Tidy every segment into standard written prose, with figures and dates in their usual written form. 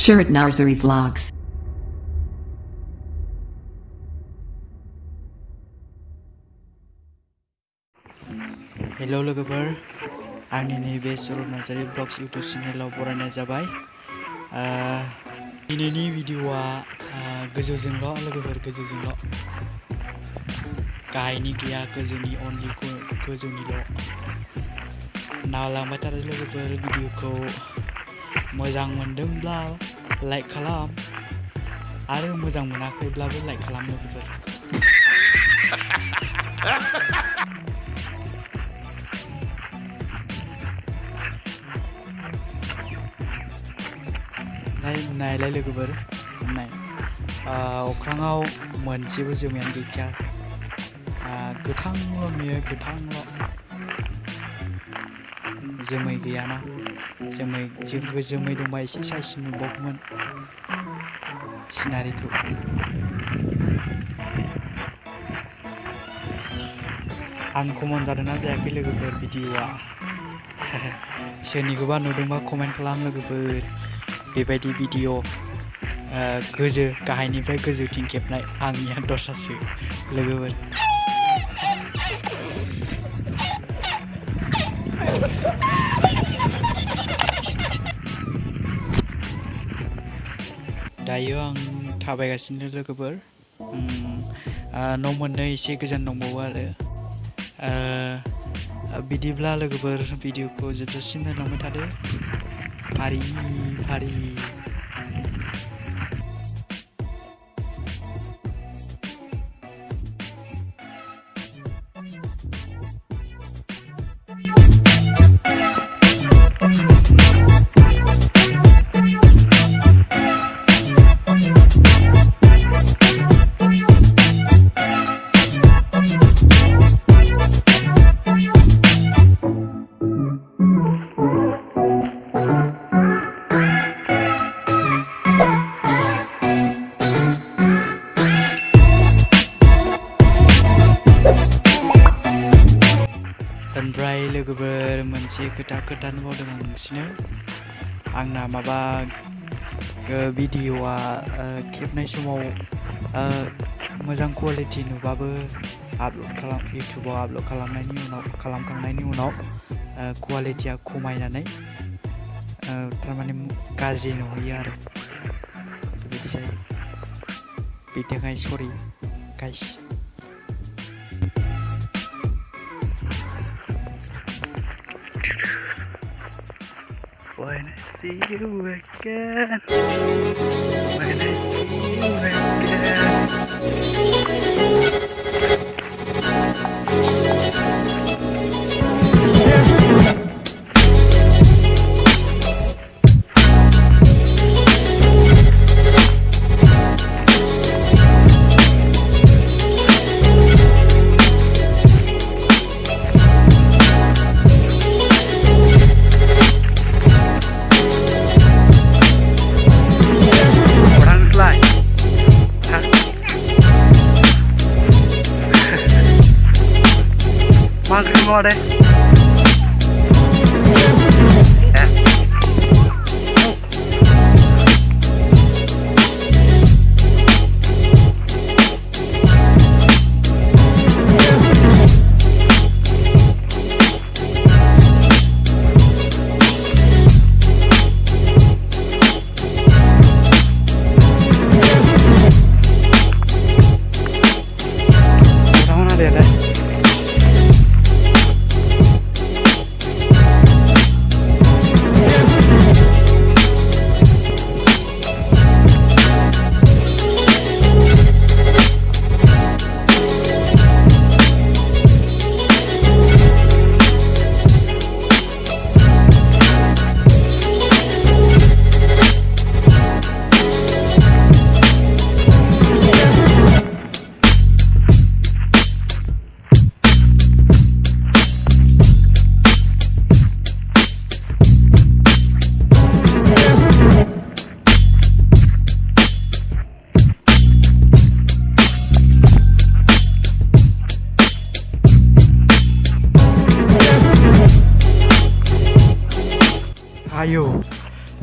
Shirt Nursery Vlogs. Hello लोगोफोर आंनि नैबे सरब नार्जारि ब्लग्स इउटुब चेनेलाव बरायनाय जाबाय। दिनैनि भिडिअआ गोजौजोंल' लोगोफोर, गोजौजोंल', गाहायनि गैया, गोजौनि अनलि गोजौनिल'। नायलांबाय थादो लोगोफोर, भिडिअखौ मोजां मोनदोंब्ला लाइक खालाम आरो मोजां मोनाखैब्लाबो लाइक खालाम लोगोफोर। नायलाय लोगोफोर, नाय अख्राङाव मोनसेबो जोमैयानो गैखाया, गोथांल' नुयो, गोथांल'। जोमै गैयाना, जोमै दंबा एसे साइज नुबावगौमोन सिनारिखौ। आनकमन जादोंना जायाखै लोगोफोर भिडिअआ? सोरनिखौबा नुदोंबा कमेन्ट खालाम लोगोफोर। बेबायदि भिडिअ गाहायनिफ्राय गोजौथिं खेबनाय, आंनिया दस्रासो लोगोफोर। दायो आं थाबायगासिनो लोगोफोर, न' मोननै एसे गोजान दंबावो आरो। बिदिब्ला लोगोफोर भिडिअखौ जोबजासिम नायलांबाय थादो, फारि फारि। ओमफ्राय लोगोफोर मोनसे खोथा खोन्थानो बावदों आं नोंसिनो। आंना माबा भिडिअआ खेबनाय समाव मोजां कुवालिटि नुबाबो इउटुबाव आपल'ड खालामखांनायनि उनाव कुवालिटिया खमायनानै थारमाने गाज्रि नुहैयो आरो, बेबायदि जायो। बेनि थाखाय सरि guys. When I see you again, when I see you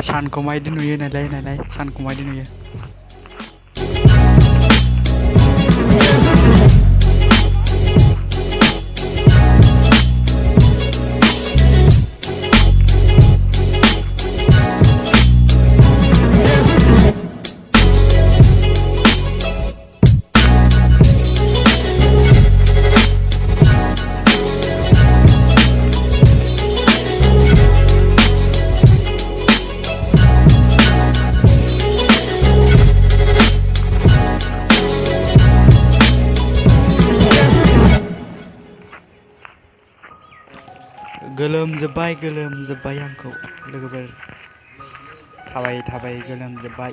सानखौ मायदि नुयो नायलाय सानखौ मायदि नुयो गोलोमजोब्बाय आंखौ लोगोफोर थाबाय गोलोमजोब्बाय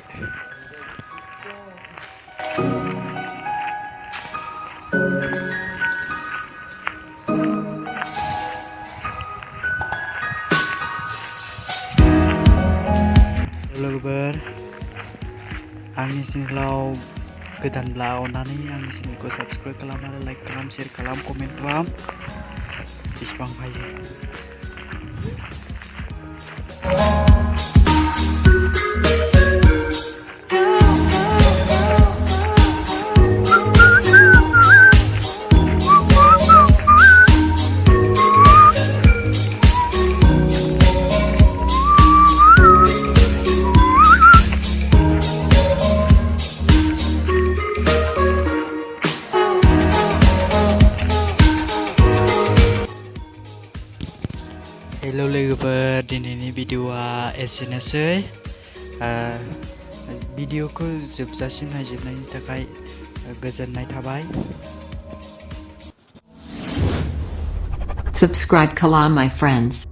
लोगोफोर आंनि चेनेलाव गोदानब्ला अननानै आंनि चेनेलखौ साबस्क्राइब खालाम आरो लाइक खालाम शेयार खालाम कमेन्ट खालाम बेसेबां हायो हेलो लोगोफोर दिनैनि भिडिअआ एसेनोसै भिडिअखौ जोबजासिम नायजोबनायनि थाखाय गोजोननाय थाबाय Subscribe Kalam my friends.